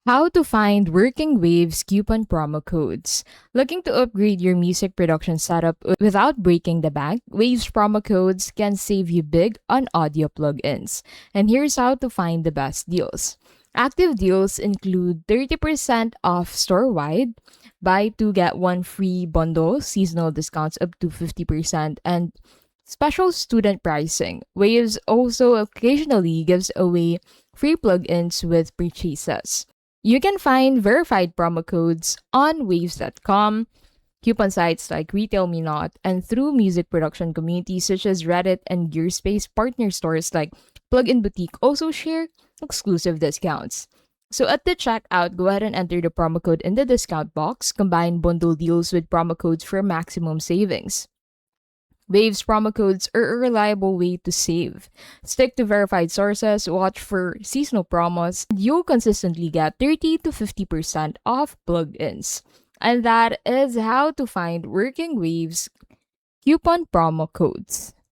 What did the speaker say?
How to find working Waves coupon promo codes. Looking to upgrade your music production setup without breaking the bank? Waves promo codes can save you big on audio plugins. And here's how to find the best deals. Active deals include 30% off store-wide, buy two get one free bundle, seasonal discounts up to 50%, and special student pricing. Waves also occasionally gives away free plugins with purchases. You can find verified promo codes on waves.com, coupon sites like Retail Me Not, and through music production communities such as Reddit and Gearspace. Partner stores like Plugin Boutique also share exclusive discounts. So at the checkout, go ahead and enter the promo code in the discount box. Combine bundle deals with promo codes for maximum savings. Waves promo codes are a reliable way to save. Stick to verified sources, watch for seasonal promos, and you'll consistently get 30 to 50% off plugins. And that is how to find working Waves coupon promo codes.